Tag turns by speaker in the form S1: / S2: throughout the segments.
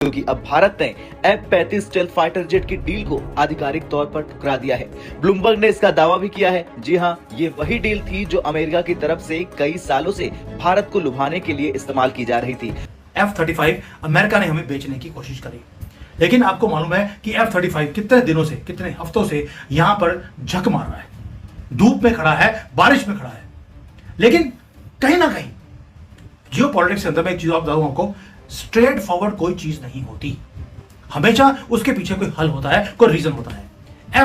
S1: क्योंकि अब भारत ने F-35 स्टेल्थ फाइटर जेट की डील को आधिकारिक तौर पर ठुकरा दिया है। ब्लूमबर्ग ने इसका दावा भी किया है। जी हां, ये वही डील थी जो अमेरिका की तरफ से कई सालों से भारत को लुभाने के लिए इस्तेमाल की जा रही थी।
S2: F-35 अमेरिका ने हमें बेचने की कोशिश करी, लेकिन आपको मालूम है कि F-35 कितने दिनों से, कितने हफ्तों से यहां पर झक मार रहा है, धूप में खड़ा है, बारिश में खड़ा है। लेकिन कहीं ना कहीं जियोपॉलिटिक्स के अंदर मैं एक चीज आप बताऊं आपको, स्ट्रेट फॉरवर्ड कोई चीज नहीं होती, हमेशा उसके पीछे कोई हल होता है, कोई रीजन होता है।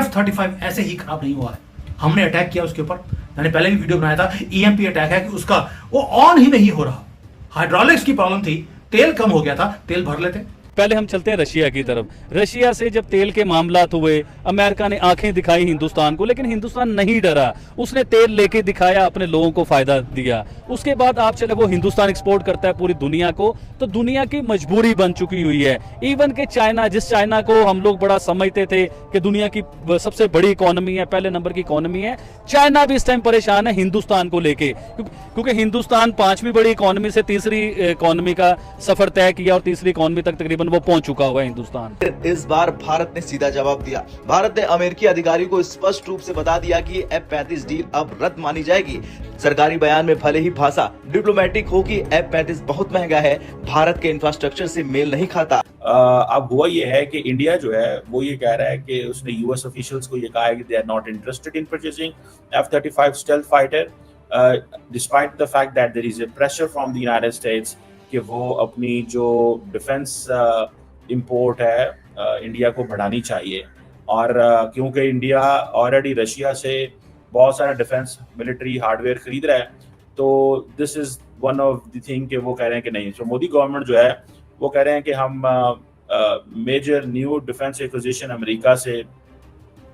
S2: F-35 ऐसे ही खराब नहीं हुआ है, हमने अटैक किया उसके ऊपर, मैंने पहले भी वीडियो बनाया था। EMP अटैक है कि उसका वो ऑन ही नहीं हो रहा, हाइड्रोलिक्स की प्रॉब्लम थी, तेल कम हो गया था, तेल भर लेते।
S3: पहले हम चलते हैं रशिया की तरफ। रशिया से जब तेल के मामलात हुए, अमेरिका ने आंखें दिखाई हिंदुस्तान को, लेकिन हिंदुस्तान नहीं डरा, उसने तेल लेके दिखाया, अपने लोगों को फायदा दिया। उसके बाद आप चले, वो हिंदुस्तान एक्सपोर्ट करता है पूरी दुनिया को, तो दुनिया की मजबूरी बन चुकी हुई है। इवन के चाइना, जिस चाइना को हम लोग बड़ा समझते थे कि दुनिया की सबसे बड़ी इकोनॉमी है, पहले नंबर की इकोनॉमी है, चाइना भी इस टाइम परेशान है हिंदुस्तान को लेके, क्योंकि हिंदुस्तान 5वीं बड़ी इकोनॉमी से तीसरी इकोनॉमी का सफर तय किया और तीसरी इकोनॉमी तक तकरीबन वो पहुंच चुका हुआ है हिंदुस्तान।
S1: इस बार भारत ने सीधा जवाब दिया। भारत ने अमेरिकी अधिकारियों को स्पष्ट रूप से बता दिया कि F-35 डील अब रद्द मानी जाएगी। सरकारी बयान में भले ही भाषा डिप्लोमेटिक हो कि F-35 बहुत महंगा है, भारत के इंफ्रास्ट्रक्चर से मेल नहीं खाता।
S4: अब हुआ ये है कि इंडिया जो है वो ये कह रहा है कि उसने यूएस ऑफिशियल्स को ये कहा है कि they are not interested in purchasing F-35 stealth fighter, despite the fact that there is a pressure from the United States कि वो अपनी जो डिफेंस इंपोर्ट है इंडिया को बढ़ानी चाहिए। और क्योंकि इंडिया ऑलरेडी रशिया से बहुत सारा डिफेंस मिलिट्री हार्डवेयर खरीद रहा है, तो this is one of the thing कि वो कह रहे हैं कि नहीं। तो मोदी गवर्नमेंट जो है वो कह रहे हैं कि हम major new defence acquisition America से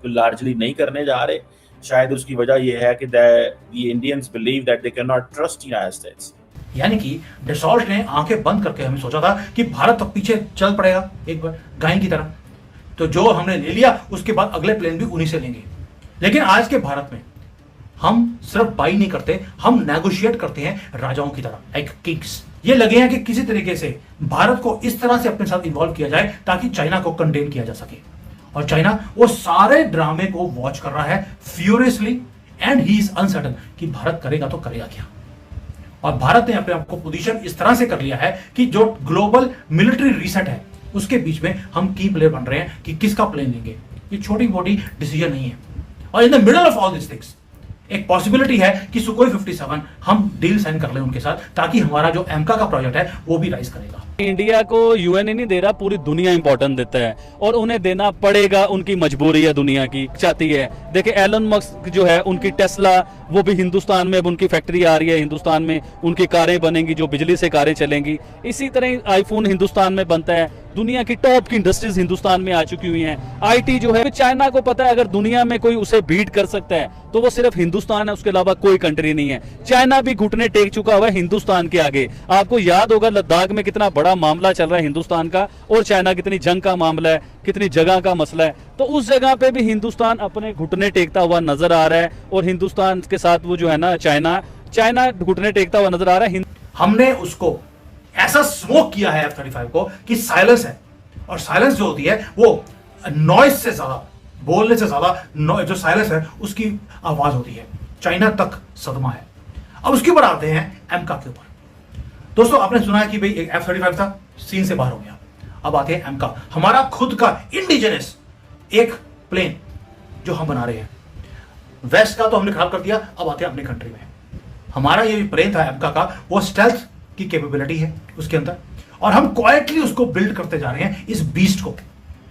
S4: लार्जली नहीं करने जा रहे। शायद उसकी वजह यह है कि the Indians believe that they can not trust United states.
S2: यानी कि डसॉल्ट ने आंखें बंद करके हमें सोचा था कि भारत तो पीछे चल पड़ेगा एक बार गाय की तरह, तो जो हमने ले लिया उसके बाद अगले प्लेन भी उन्हीं से लेंगे। लेकिन आज के भारत में हम सिर्फ बाई नहीं करते, हम नेगोशिएट करते हैं राजाओं की तरह, एक किंग्स। ये लगे हैं कि किसी तरीके से भारत को इस तरह से अपने साथ इन्वॉल्व किया जाए ताकि चाइना को कंटेन किया जा सके। और चाइना वो सारे ड्रामे को वॉच कर रहा है furiously, and he is uncertain कि भारत करेगा तो करेगा क्या। और भारत ने अपने आप को पोजीशन इस तरह से कर लिया है कि जो ग्लोबल मिलिट्री रीसेट है उसके बीच में हम की प्लेयर बन रहे हैं कि किसका प्लेन लेंगे। ये छोटी मोटी डिसीजन नहीं है। और in the middle of all this things एक पॉसिबिलिटी है कि सुकोई 57 हम डील साइन कर लें उनके साथ, ताकि हमारा जो एमका का प्रोजेक्ट है वो भी राइज करेगा।
S3: इंडिया को यूएन नहीं दे रहा, पूरी दुनिया इंपॉर्टेंट देता है और उन्हें देना पड़ेगा, उनकी मजबूरी है, दुनिया की चाहती है। देखिए एलन मस्क जो है, उनकी टेस्ला वो भी हिंदुस्तान में, उनकी फैक्ट्री आ रही है हिंदुस्तान में, उनकी कारें बनेंगी जो बिजली से कारें चलेंगी। इसी तरह आईफोन हिंदुस्तान में बनता है, दुनिया की टॉप की इंडस्ट्रीज हिंदुस्तान में आ चुकी हुई हैं। आईटी जो है, चाइना को पता है अगर दुनिया में कोई उसे बीट कर सकता है तो वो सिर्फ हिंदुस्तान है, उसके अलावा कोई कंट्री नहीं है। चाइना भी घुटने टेक चुका हुआ है हिंदुस्तान के आगे। आपको याद होगा लद्दाख में कितना बड़ा मामला चल रहा है हिंदुस्तान का, और चाइना कितनी जंग का मामला है, कितनी जगह का मसला है। तो उस जगह पे भी हिंदुस्तान अपने घुटने टेकता हुआ नजर आ रहा है, और हिंदुस्तान के साथ वो जो है ना चाइना घुटने टेकता हुआ नजर आ रहा है।
S2: हमने उसको ऐसा स्मोक किया है F-35 को कि साइलेंस है, और साइलेंस जो होती है वो नॉइज से ज्यादा, बोलने से ज्यादा जो साइलेंस है उसकी आवाज होती है। चाइना तक सदमा है। अब उसके ऊपर आते हैं एमका के ऊपर। दोस्तों आपने सुना है कि भाई एक F-35 था, सीन से बाहर हो गया। अब आते हैं एमका, हमारा खुद का इंडिजिनस एक प्लेन जो हम बना रहे हैं। वेस्ट का तो हमने खराब कर दिया, अब आते हैं अपने कंट्री में। हमारा ये प्लेन था एमका का, वो स्टेल्थ की कैपेबिलिटी है उसके अंदर, और हम क्वाइटली उसको बिल्ड करते जा रहे हैं इस बीस्ट को,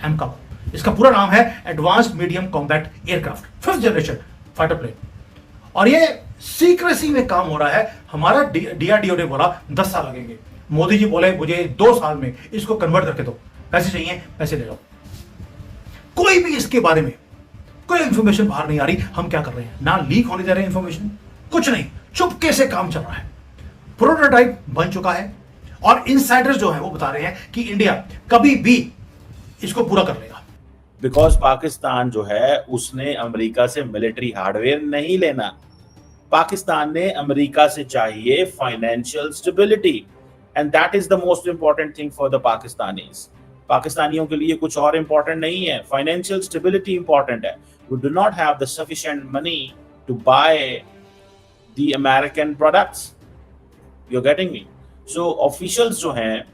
S2: एमका को। इसका पूरा नाम है advanced medium combat aircraft, 5th generation fighter plane. और ये सीक्रेसी में काम हो रहा है। हमारा DRDO ने बोला 10 साल लगेंगे, मोदी जी बोले मुझे 2 साल में इसको कन्वर्ट करके दो, पैसे चाहिए पैसे ले लो। कोई भी इसके बारे में कोई इंफॉर्मेशन बाहर नहीं आ रही। हम क्या कर रहे हैं, ना लीक होने दे रहे हैं इंफॉर्मेशन, कुछ नहीं, चुपके से काम चल रहा है। प्रोटोटाइप बन चुका है, और इनसाइडर्स जो है वो बता रहे हैं कि इंडिया कभी भी इसको पूरा कर लेगा।
S4: बिकॉज पाकिस्तान जो है उसने अमेरिका से मिलिट्री हार्डवेयर नहीं लेना, पाकिस्तान ने अमेरिका से चाहिए financial stability, and that is the most important thing for the Pakistanis. पाकिस्तानियों के लिए कुछ और इंपॉर्टेंट नहीं है, फाइनेंशियल स्टेबिलिटी इंपॉर्टेंट है। We do not have the sufficient money to buy the American products, you are getting me. So officials जो हैं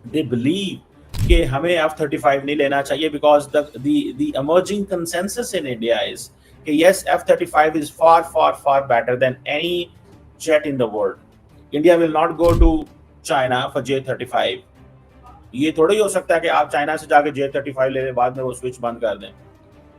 S4: दे बिलीव कि हमें F-35 नहीं लेना चाहिए because the emerging consensus in India is कि yes, F-35 is far better than any jet in the world. India will not go to China for J-35. ये थोड़ा ही हो सकता है कि आप चाइना से जाके J-35 ले लें, बाद में वो स्विच बंद कर दें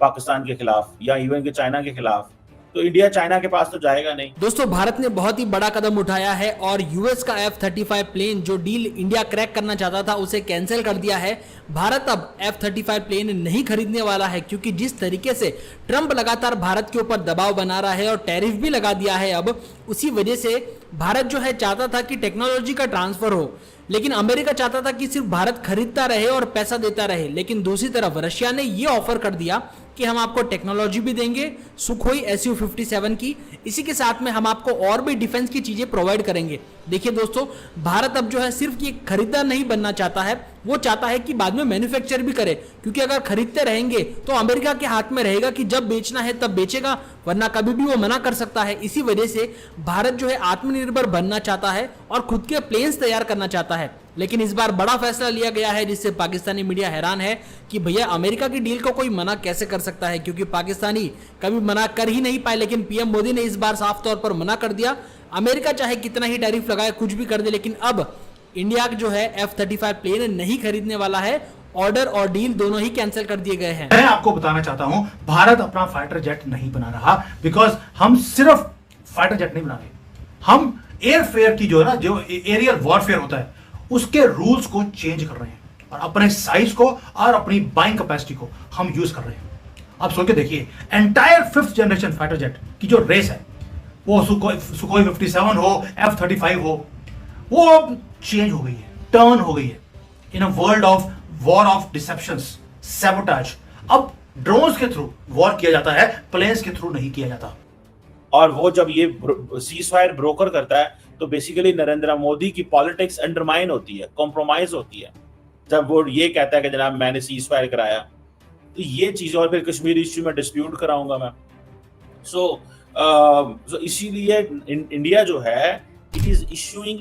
S4: पाकिस्तान के खिलाफ या इवन के चाइना के खिलाफ, तो इंडिया चाइना के पास तो जाएगा नहीं।
S5: दोस्तों, भारत ने बहुत ही बड़ा कदम उठाया है और यूएस का F-35 प्लेन जो डील इंडिया क्रैक करना चाहता था उसे कैंसिल कर दिया है। भारत अब F-35 प्लेन नहीं खरीदने वाला है, क्योंकि जिस तरीके से ट्रंप लगातार भारत के ऊपर दबाव बना रहा है और टैरिफ भी लगा दिया है अब, उसी वजह से भारत जो है चाहता था कि टेक्नोलॉजी का ट्रांसफर हो, लेकिन अमेरिका चाहता था कि सिर्फ भारत खरीदता रहे और पैसा देता रहे। लेकिन दूसरी तरफ रशिया ने यह ऑफर कर दिया कि हम आपको टेक्नोलॉजी भी देंगे सुखोई Su-57 की, इसी के साथ में हम आपको और भी डिफेंस की चीजें प्रोवाइड करेंगे। देखिए दोस्तों, भारत अब जो है सिर्फ ये खरीदार नहीं बनना चाहता है, वो चाहता है कि बाद में मैन्युफैक्चर भी करे, क्योंकि अगर खरीदते रहेंगे तो अमेरिका के हाथ में रहेगा कि जब बेचना है तब बेचेगा, वरना कभी भी वो मना कर सकता है। इसी वजह से भारत जो है आत्मनिर्भर बनना चाहता है और खुद के प्लेन्स तैयार करना चाहता है। लेकिन इस बार बड़ा फैसला लिया गया है जिससे पाकिस्तानी मीडिया हैरान है कि भैया अमेरिका की डील को कोई मना कैसे कर सकता है, क्योंकि पाकिस्तानी कभी मना कर ही नहीं पाए। लेकिन पीएम मोदी ने इस बार साफ तौर पर मना कर दिया। अमेरिका चाहे कितना ही टैरिफ लगाए, कुछ भी कर दे, लेकिन अब इंडिया जो है F-35 प्लेन नहीं खरीदने वाला है। ऑर्डर और डील दोनों ही कैंसिल कर दिए गए हैं।
S2: मैं आपको बताना चाहता हूं, भारत अपना फाइटर जेट नहीं बना रहा, बिकॉज हम सिर्फ फाइटर जेट नहीं बना रहे, हम एयरफेयर की जो है ना, जो एरियल वॉरफेयर होता है उसके रूल्स को चेंज कर रहे हैं और अपने साइज को और अपनी बाइंग कैपेसिटी को हम यूज कर रहे हैं। आप सोच के देखिए, entire 5th generation fighter jet की जो रेस है, वो सुखोई 57 हो, F-35 हो, वो अब चेंज हो गई है, टर्न हो गई है in a world of war of deceptions, sabotage. अब ड्रोन्स के थ्रू वॉर किया जाता है, प्लेन्स के थ्रू नहीं किया जाता।
S4: और वो जब ये सीजफायर ब्रोकर करता है तो बेसिकली नरेंद्र मोदी की पॉलिटिक्स अंडरमाइन होती है, कॉम्प्रोमाइज होती है। जब वो ये कहता है कि जनाब मैंने सीजफायर कराया, तो ये चीज, और फिर कश्मीर इश्यू में डिस्प्यूट कराऊंगा मैं। सो इसीलिए इंडिया जो है it is issuing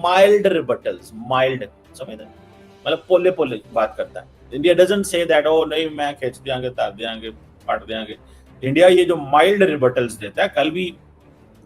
S4: mild rebuttals, mild, समझ मतलब पोले पोले बात करता है। इंडिया डजंट से दैट ओ नहीं मैं खींच देंगे, तार देंगे, फाड़ देंगे। इंडिया ये जो माइल्ड रिबटल्स देता है, कल भी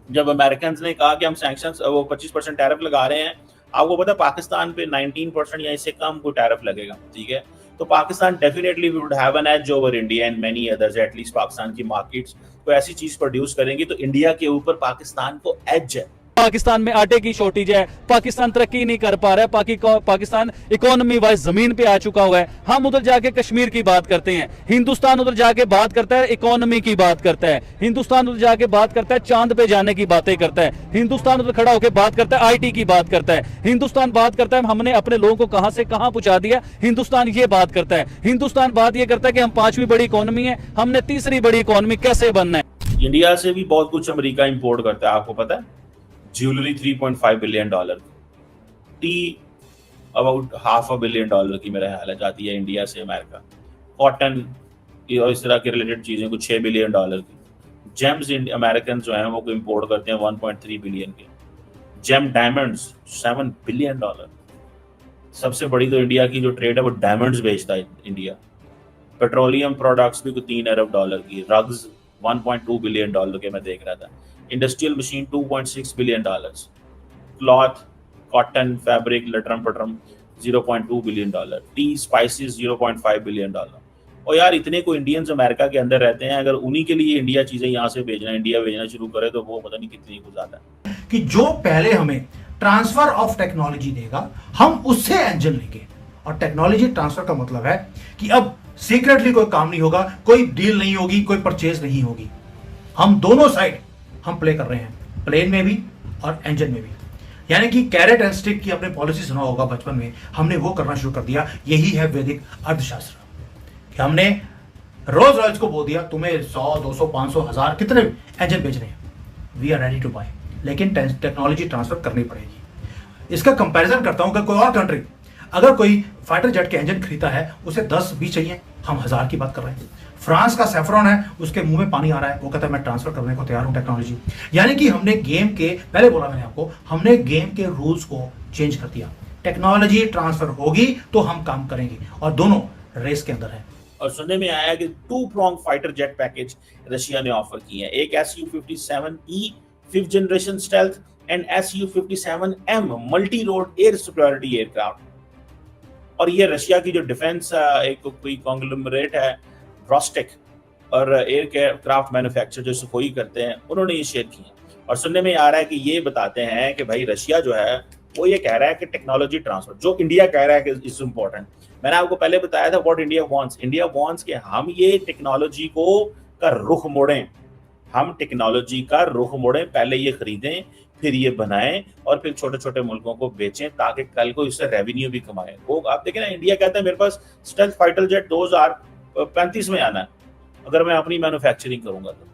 S4: जब अमेरिकन ने कहा कि हम सैंक्शंस वो 25% टैरिफ लगा रहे हैं, आपको पता है पाकिस्तान पे 19% या इससे कम को टैरिफ लगेगा, ठीक है। तो Pakistan definitely would have an edge over India and many others, at least Pakistan की मार्केट्स तो ऐसी चीज प्रोड्यूस करेंगी तो इंडिया के ऊपर पाकिस्तान को एज है।
S3: पाकिस्तान में आटे की शॉर्टेज है, पाकिस्तान तरक्की नहीं कर पा रहा है, पाकिस्तान इकोनॉमी वाइज जमीन पे आ चुका हुआ है। हम उधर जाके कश्मीर की बात करते हैं, हिंदुस्तान उधर जाके बात करता है इकोनॉमी की बात करता है, हिंदुस्तान उधर जाके बात करता है चांद पे जाने की बातें करता है, हिंदुस्तान उधर खड़ा होकर बात करता है आईटी की बात करता है, हिंदुस्तान बात करता है हमने अपने लोगों को कहां से कहां पहुंचा दिया, हिंदुस्तान ये बात करता है। हिंदुस्तान बात ये करता है कि हम 5वीं बड़ी इकोनॉमी है, हमने 3री बड़ी इकोनॉमी कैसे बनना है।
S4: इंडिया से भी बहुत कुछ अमेरिका इंपोर्ट करता है, आपको पता है। Jewellery $3.5 billion, T about $500 billion की मेरा ख्याल है जाती है इंडिया से अमेरिका, कॉटन और इस तरह के रिलेटेड चीजें कुछ $6 बिलियन की। जेम्स अमेरिकन जो हैं वो इंपोर्ट करते हैं 1.3 बिलियन के। Gem diamonds $7 billion. सबसे बड़ी तो इंडिया की जो ट्रेड है वो डायमंड्स बेचता है इंडिया। पेट्रोलियम प्रोडक्ट्स भी कुछ $3 अरब की, रग्स $1.2 बिलियन के मैं देख रहा था। Industrial machine $2.6 billion, cloth, cotton, fabric, लटरम पटरम $0.2 बिलियन, टी स्पाइसेस $0.5 बिलियन। और यार इतने को इंडियंस अमेरिका के अंदर रहते हैं, अगर उन्हीं के लिए इंडिया चीजें यहाँ से इंडिया भेजना शुरू करे तो वो पता नहीं कितनी कुछ ज्यादा है।
S2: कि जो पहले हमें ट्रांसफर ऑफ टेक्नोलॉजी देगा हम उससे इंजन लेंगे, और टेक्नोलॉजी ट्रांसफर का मतलब है कि अब सीक्रेटली कोई काम नहीं होगा, कोई डील नहीं होगी, कोई परचेज नहीं होगी। हम दोनों साइड हम प्ले कर रहे हैं, प्लेन में भी और इंजन में भी। यानी कि कैरेट एंड स्टिक की आपने पॉलिसी सुना होगा बचपन में, हमने वो करना शुरू कर दिया। यही है वैदिक अर्थशास्त्र कि हमने रोज रॉयल्स को बोल दिया तुम्हें 100, 200, 500, 1000 कितने इंजन बेचने हैं, we are ready to buy, लेकिन टेक्नोलॉजी ट्रांसफर करनी पड़ेगी। इसका कंपैरिजन करता हूं कि कोई और कंट्री अगर कोई फाइटर जेट के इंजन खरीदता है उसे 10-20 चाहिए, हम 1000 की बात कर रहे हैं। फ्रांस का सेफ्रॉन है, उसके मुंह में पानी आ रहा है, वो कहता है मैं ट्रांसफर करने को तैयार हूं टेक्नोलॉजी। यानी कि हमने गेम के, पहले बोला मैंने आपको, हमने गेम के रूल्स को चेंज कर दिया। टेक्नोलॉजी ट्रांसफर होगी तो हम काम करेंगे, और दोनों रेस के अंदर है।
S4: और सुनने में आया कि 2-prong fighter jet package Russia ने ऑफर किए हैं, एक Su-57E 5th generation stealth and Su-57M multi road air superiority aircraft. और ये रशिया की जो डिफेंस एक कोई कॉन्ग्लोमरेट है रोस्टेक और एयरक्राफ्ट मैन्युफैक्चर जो सुखोई करते हैं, उन्होंने ये शेयर किए। और सुनने में आ रहा है कि ये बताते हैं कि भाई रशिया जो है वो ये कह रहा है कि टेक्नोलॉजी ट्रांसफर, जो इंडिया कह रहा है कि इज इम्पोर्टेंट। मैंने आपको पहले बताया था व्हाट इंडिया वांट्स कि हम ये टेक्नोलॉजी को का रुख मोड़ें, हम टेक्नोलॉजी का रुख मोड़ें, पहले ये खरीदें, फिर ये बनाएं और फिर छोटे छोटे मुल्कों को बेचें ताकि कल को इससे रेवेन्यू भी कमाएं। वो आप देखें ना, इंडिया कहता है मेरे पास स्टेल्थ फाइटर जेट 2035 में आना है, अगर मैं अपनी मैन्युफैक्चरिंग करूंगा तो।